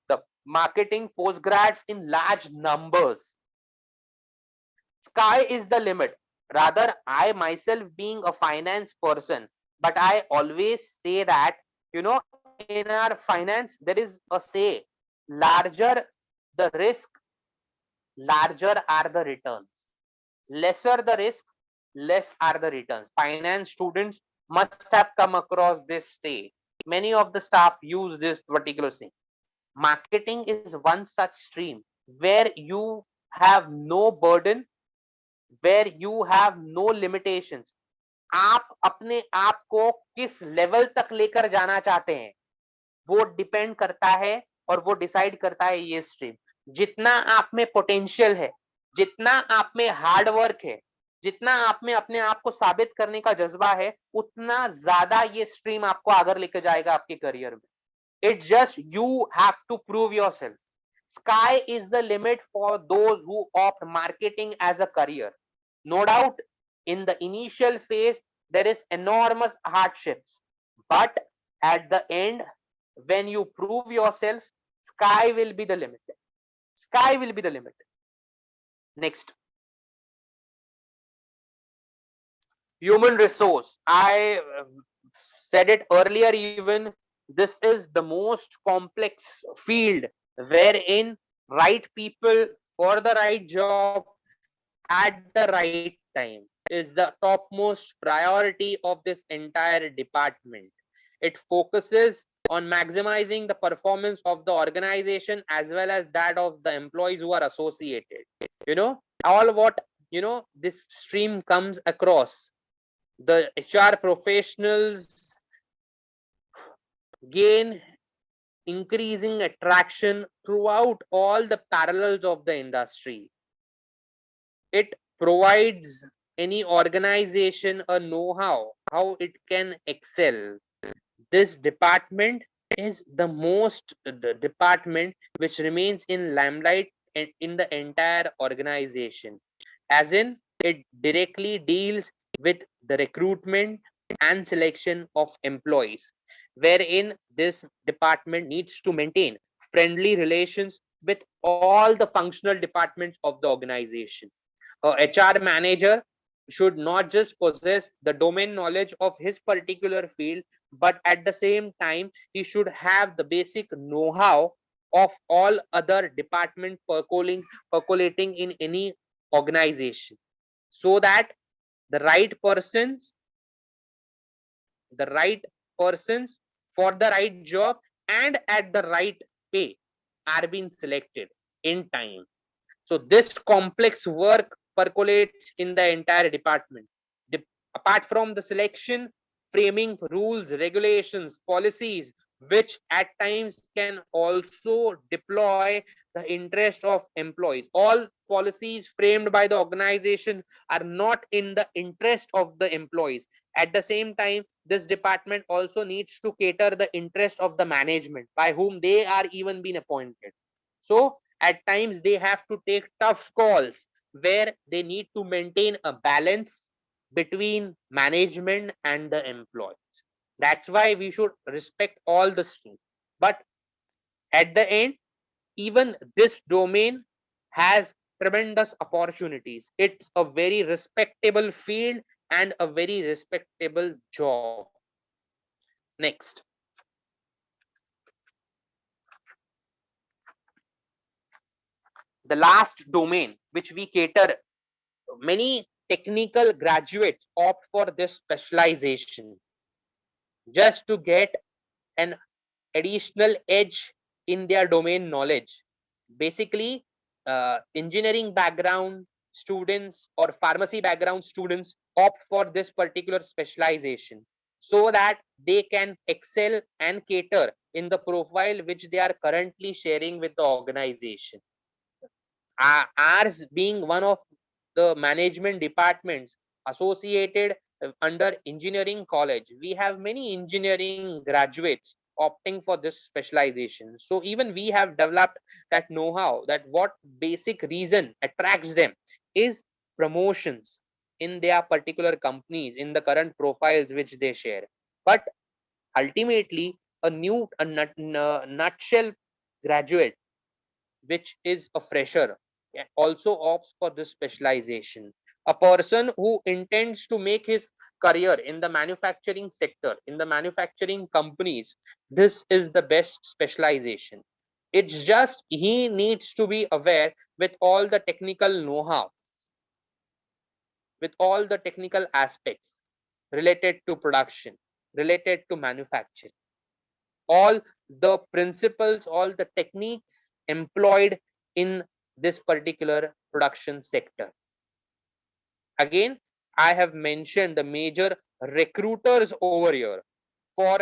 the marketing postgrads in large numbers. Sky is the limit. Rather, I myself being a finance person, but I always say that, in our finance, there is a say, larger the risk, larger are the returns. Lesser the risk, less are the returns. Finance students must have come across this say. Many of the staff use this particular thing. Marketing is one such stream where you have no burden, where you have no limitations. आप अपने आप को किस level तक लेकर जाना चाहते हैं, वो डिपेंड करता है और वो डिसाइड करता है ये स्ट्रीम. जितना आप में पोटेंशियल है, जितना आप में हार्ड वर्क है, जितना आप में अपने आप को साबित करने का जज्बा है, उतना ज्यादा ये स्ट्रीम आपको आगे लेकर जाएगा आपके करियर में. It's just you have to prove yourself. Sky is the limit for those who opt marketing as a career. No doubt, in the initial phase, there is enormous hardships. But at the end, when you prove yourself, sky will be the limit. Sky will be the limit. Next. Human resource. I said it earlier even, this is the most complex field wherein right people for the right job at the right time is the topmost priority of this entire department. It focuses on maximizing the performance of the organization as well as that of the employees who are associated. All what this stream comes across, the HR professionals gain increasing attraction throughout all the parallels of the industry. It provides any organization a know-how, how it can excel. This department is the most the department which remains in limelight in the entire organization, as in it directly deals with the recruitment and selection of employees, wherein this department needs to maintain friendly relations with all the functional departments of the organization. A HR manager should not just possess the domain knowledge of his particular field, but at the same time, he should have the basic know-how of all other departments percolating in any organization, so that the right persons for the right job and at the right pay are being selected in time. So this complex work percolates in the entire department. Apart from the selection, framing rules, regulations, policies, which at times can also deploy the interest of employees. All policies framed by the organization are not in the interest of the employees. At the same time, this department also needs to cater the interest of the management by whom they are even been appointed. So at times they have to take tough calls where they need to maintain a balance between management and the employees. That's why we should respect all the streams. But at the end, even this domain has tremendous opportunities. It's a very respectable field and a very respectable job. Next. the last domain which we cater, many technical graduates opt for this specialization just to get an additional edge in their domain knowledge. Basically, engineering background students or pharmacy background students opt for this particular specialization so that they can excel and cater in the profile which they are currently sharing with the organization. Ours being one of the management departments associated under engineering college, we have many engineering graduates opting for this specialization. So even we have developed that know-how, that what basic reason attracts them is promotions in their particular companies, in the current profiles which they share. But ultimately, a nutshell graduate which is a fresher also opts for this specialization. A person who intends to make his career in the manufacturing sector, in the manufacturing companies, this is the best specialization. It's just he needs to be aware with all the technical know-how, with all the technical aspects related to production, related to manufacturing, all the principles, all the techniques employed in this particular production sector. Again, I have mentioned the major recruiters over here for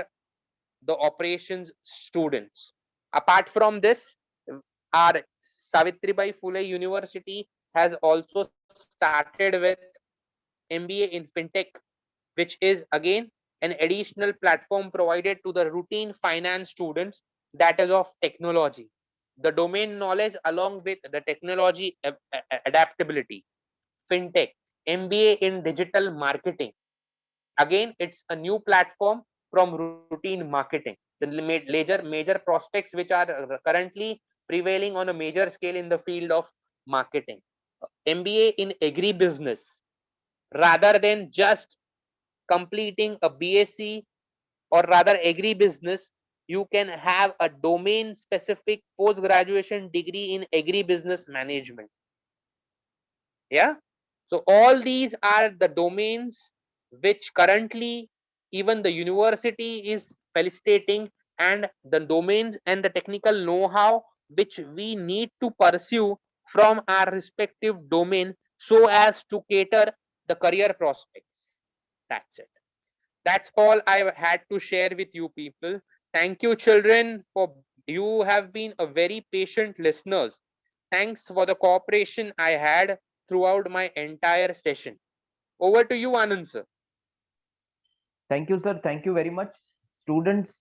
the operations students. Apart from this, our Savitribai Phule University has also started with MBA in FinTech, which is again an additional platform provided to the routine finance students, that is of technology, the domain knowledge along with the technology adaptability. FinTech, MBA in digital marketing, again it's a new platform from routine marketing, the major prospects which are currently prevailing on a major scale in the field of marketing. MBA in agribusiness, rather than just completing a BSc or rather agribusiness, you can have a domain specific post graduation degree in agribusiness management. Yeah, so all these are the domains which currently even the university is felicitating, and the domains and the technical know-how which we need to pursue from our respective domain so as to cater the career prospects. That's it. That's all I had to share with you people. Thank you, children, for you have been a very patient listeners. Thanks for the cooperation I had throughout my entire session. Over to you, Anand sir. Thank you, sir. Thank you very much. Students,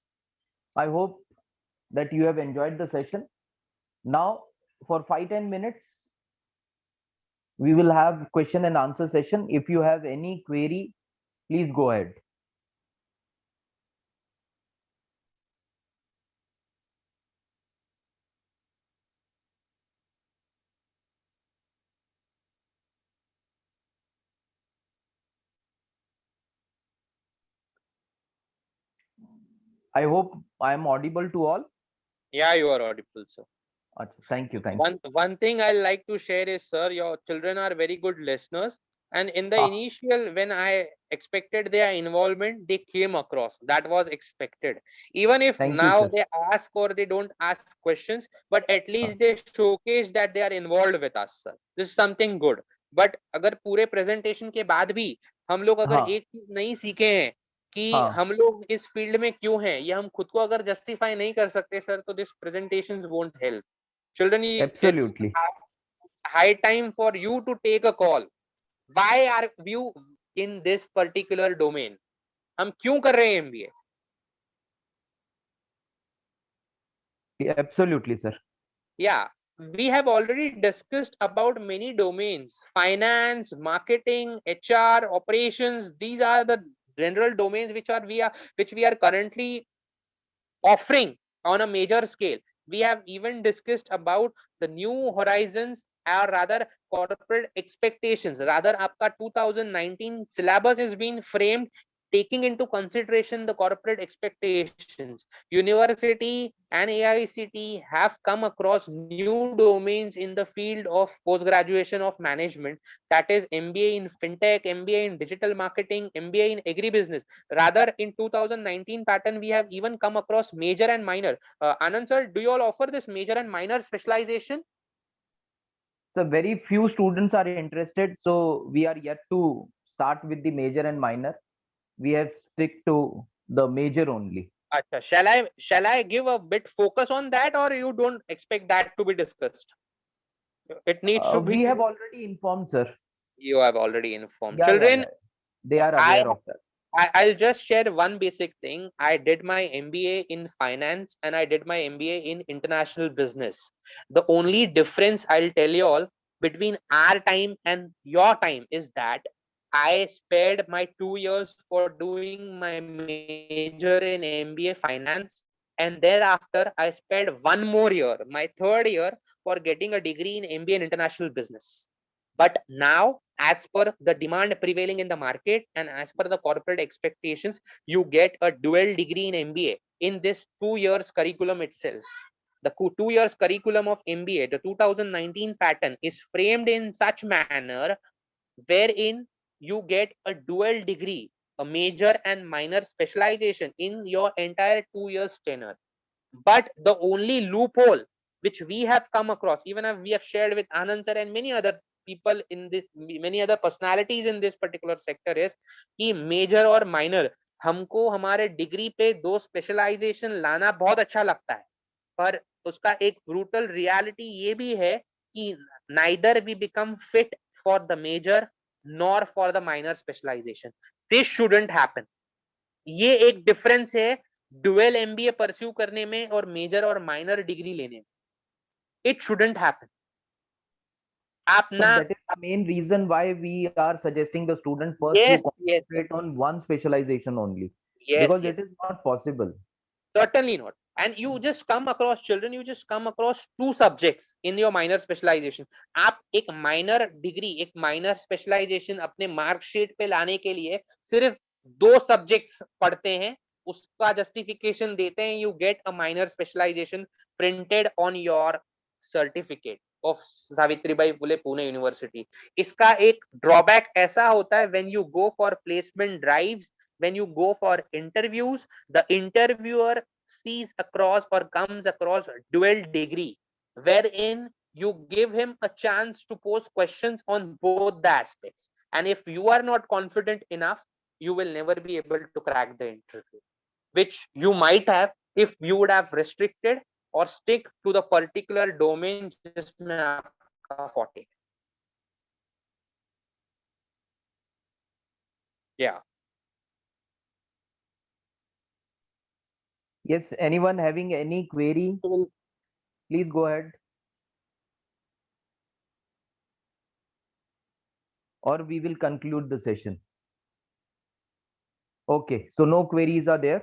I hope that you have enjoyed the session. Now, for 5-10 minutes, we will have question and answer session. If you have any query, please go ahead. I hope I am audible to all. Yeah, you are audible, sir. Thank you. Thank you. One thing I like to share is, sir, your children are very good listeners. And in the Ah. initial, when I expected their involvement, they came across. That was expected. Even if Thank you, now sir. they ask or they don't ask questions, but at Ah. least they showcase that they are involved with us, sir. This is something good. But अगर पूरे presentation के बाद भी हम लोग अगर हाँ. एक चीज नहीं सीखे हैं कि हाँ. हम लोग इस फील्ड में क्यों हैं, ये हम खुद को अगर जस्टिफाई नहीं कर सकते सर, तो this presentations won't help. Children, it's Absolutely. high time for you to take a call. Why are you in this particular domain? हम क्यों कर रहे हैं MBA? Absolutely, sir. Yeah, we have already discussed about many domains: finance, marketing, HR, operations. These are the general domains which we are currently offering on a major scale. We have even discussed about the new horizons, or rather corporate expectations. Rather, आपका 2019 syllabus is being framed taking into consideration the corporate expectations, university and AICT have come across new domains in the field of post-graduation of management, that is MBA in fintech, MBA in digital marketing, MBA in agribusiness. Rather, in 2019 pattern, we have even come across major and minor. Anand sir, do you all offer this major and minor specialization? So very few students are interested, so we are yet to start with the major and minor. We have stick to the major only. Acha, shall I give a bit focus on that, or you don't expect that to be discussed? It needs to be. We have already informed, sir. You have already informed. Yeah, yeah, Children, yeah. They are I aware of that. I'll just share one basic thing. I did my MBA in finance and I did my MBA in international business. The only difference I'll tell you all between our time and your time is that I spared my 2 years for doing my major in MBA finance, and thereafter I spared one more year, my third year, for getting a degree in MBA in international business. But now, as per the demand prevailing in the market and as per the corporate expectations, you get a dual degree in MBA in this 2 years curriculum itself. The 2 years curriculum of MBA, the 2019 pattern, is framed in such manner wherein you get a dual degree, a major and minor specialization in your entire 2 years tenure. But the only loophole which we have come across, even if we have shared with Anand sir and many other people in this, many other personalities in this particular sector, is कि major और minor हमको हमारे degree पे दो specialisation लाना बहुत अच्छा लगता है, पर उसका एक ब्रूटल रियलिटी ये भी है कि neither we become fit for the major nor for the minor specialization. This shouldn't happen. ये एक डिफरेंस है डुअल एमबीए परस्यू करने में और मेजर और माइनर डिग्री लेने में. It shouldn't happen. आप So ना. that is the main reason why we are suggesting the student first you Yes, yes, concentrate on one specialization only, yes, because yes, it is not possible. certainly not. And you just come across children, you just come across two subjects in your minor specialization. आप एक minor degree, एक minor specialisation अपने marksheet पे लाने के लिए सिर्फ दो सब्जेक्ट्स पढ़ते हैं, उसका जस्टिफिकेशन देते हैं, you get a minor specialisation printed on your certificate of Savitribai Phule Pune University. इसका एक ड्रॉबैक ऐसा होता है when you go for placement drives, when you go for interviews, the interviewer sees across or comes across dual degree, wherein you give him a chance to pose questions on both the aspects, and if you are not confident enough, you will never be able to crack the interview, which you might have if you would have restricted or stick to the particular domain जिसमें आपका forte है. Yeah. Yes, anyone having any query, please go ahead, or we will conclude the session. Okay, so no queries are there.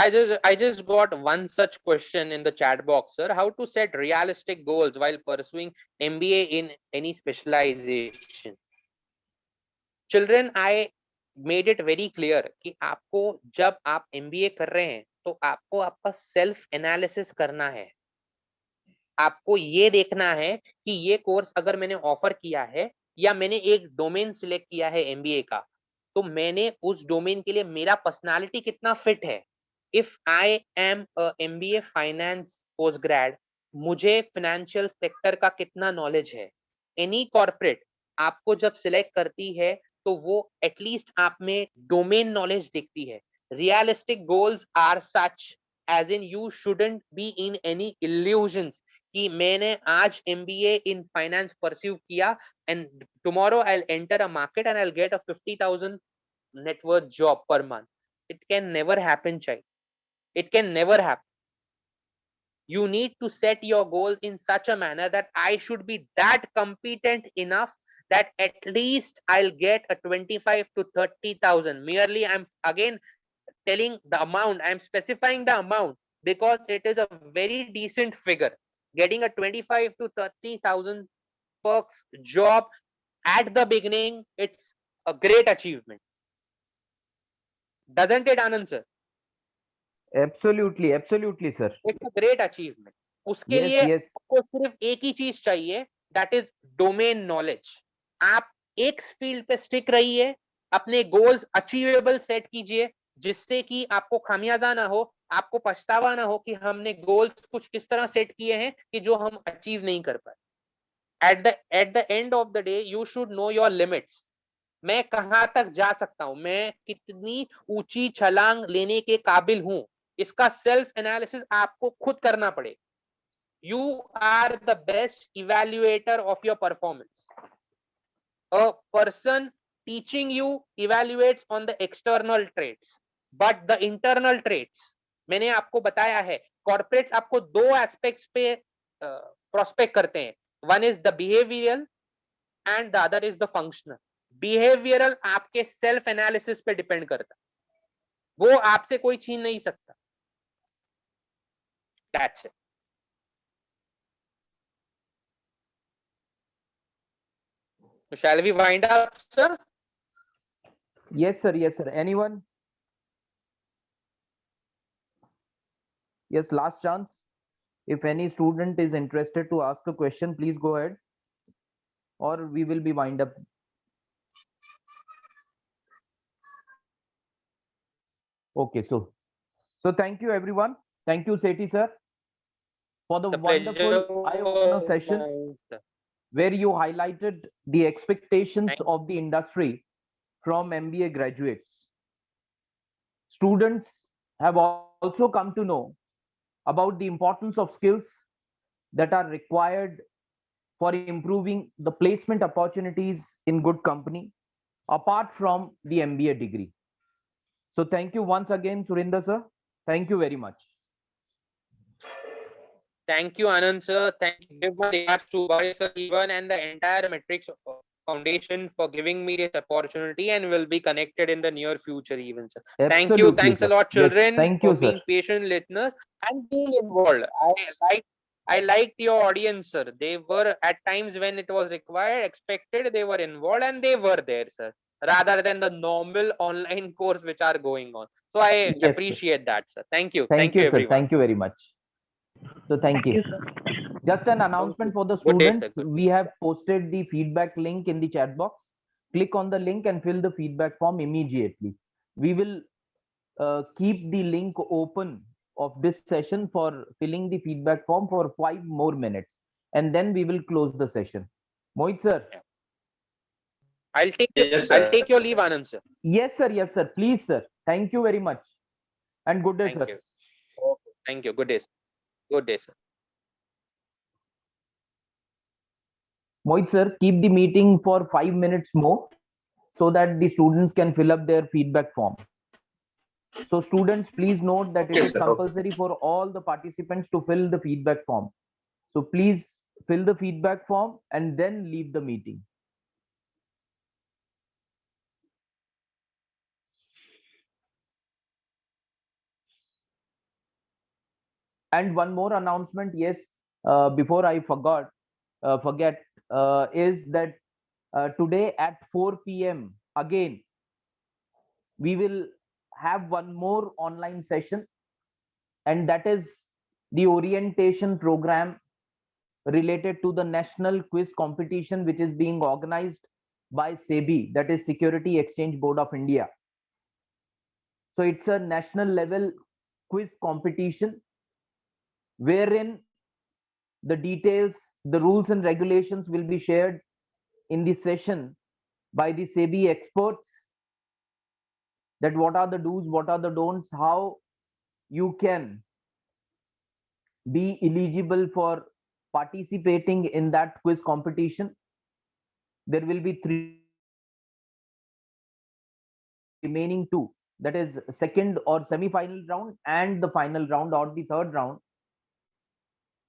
I just got one such question in the chat box, sir. How to set realistic goals while pursuing MBA in any specialization? Children, I made it very clear कि आपको जब आप MBA कर रहे हैं तो आपको आपका सेल्फ एनालिसिस करना है. आपको ये देखना है कि ये कोर्स अगर मैंने ऑफर किया है या मैंने एक डोमेन सिलेक्ट किया है MBA का, तो मैंने उस डोमेन के लिए मेरा पर्सनालिटी कितना फिट है. If I am a MBA finance post grade, मुझे फाइनेंशियल सेक्टर का कितना नॉलेज है. एनी कॉर्पोरेट आपको जब सिलेक्ट करती है तो वो एटलीस्ट आप में डोमेन नॉलेज देखती है. Realistic goals are such as in you shouldn't be in any illusions कि मैंने आज MBA in finance pursue किया and tomorrow I'll enter a market and I'll get a 50,000 net worth job per month. It can never happen, child. It can never happen. You need to set your goals in such a manner that I should be that competent enough that at least I'll get a 25 to 30,000. Merely I'm again telling the amount, I'm specifying the amount because it is a very decent figure. Getting a 25 to 30,000 perks job at the beginning, it's a great achievement. Doesn't it, Anand sir? Absolutely, absolutely, sir. It's a great achievement. उसके Yes, लिए yes. आपको सिर्फ एक ही चीज चाहिए, that is domain knowledge. आप एक field पे स्टिक रहिए, अपने गोल्स अचीवेबल सेट कीजिए, जिससे कि आपको खामियाजा ना हो, आपको पछतावा ना हो कि हमने गोल्स कुछ किस तरह सेट किए हैं कि जो हम अचीव नहीं कर पाए. At the end of the day, you should know your limits. मैं कहां तक जा सकता हूं, मैं कितनी ऊंची छलांग लेने के काबिल हूं, इसका सेल्फ एनालिसिस आपको खुद करना पड़े. You are the best evaluator of your performance. A person teaching you evaluates on the external traits, but the internal traits, मैंने आपको बताया है, कॉर्पोरेट्स आपको दो एस्पेक्ट्स पे प्रोस्पेक्ट करते हैं. One is the behavioural and the other is the functional. Behavioural आपके सेल्फ एनालिसिस पे डिपेंड करता है, वो आपसे कोई छीन नहीं सकता. That's it. So shall we wind up, sir? Yes, sir. Yes, sir. Anyone? Yes, last chance. If any student is interested to ask a question, please go ahead, or we will be wind up. Okay, so thank you everyone. Thank you, Sethi sir, for the The wonderful eye-opener session pleasure. where you highlighted the expectations Thank- of the industry from MBA graduates. Students have also come to know about the importance of skills that are required for improving the placement opportunities in good company apart from the MBA degree. So thank you once again, Surinder sir. Thank you very much. Thank you, Anand sir. Thank you. Give my regards to Bari sir even and the entire Matrix Foundation for giving me this opportunity, and will be connected in the near future even, sir. Thank you. Absolutely, Thanks a sir. lot, Yes, children, thank for you, sir. being patient listeners and being involved. I liked your audience, sir. They were at times when it was required, expected, they were involved and they were there, sir, rather than the normal online course which are going on. So I Yes, sir. appreciate that, sir. Thank you. Thank Thank you, you, sir. everyone. Thank you very much. So thank you. Just an announcement for the Good day, sir. students. Good We have posted the feedback link in the chat box. Click on the link and fill the feedback form immediately. We will keep the link open of this session for filling the feedback form for 5 more minutes, and then we will close the session. Mohit sir. I'll Yes, sir. take your leave, Anand sir. Yes, sir. Yes, sir. Please, sir. Thank you very much. And good day, Thank sir. you. Okay. Thank you. Good day, sir. Good day, sir. Mohit sir, keep the meeting for 5 minutes more so that the students can fill up their feedback form. So students, please note that it Okay, is sir. compulsory for all the participants to fill the feedback form. So please fill the feedback form and then leave the meeting. And one more announcement, yes, before I forget, is that today at 4 p.m. again, we will have one more online session, and that is the orientation program related to the national quiz competition, which is being organized by SEBI, that is Security Exchange Board of India. So it's a national level quiz competition wherein the details, the rules and regulations will be shared in the session by the SEBI experts, that what are the do's, what are the don'ts, how you can be eligible for participating in that quiz competition. There will be 3 remaining 2, that is second or semi-final round and the final round or the third round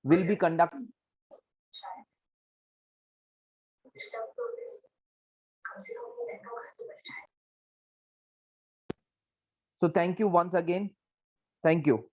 will be conducted. So thank you once again. Thank you.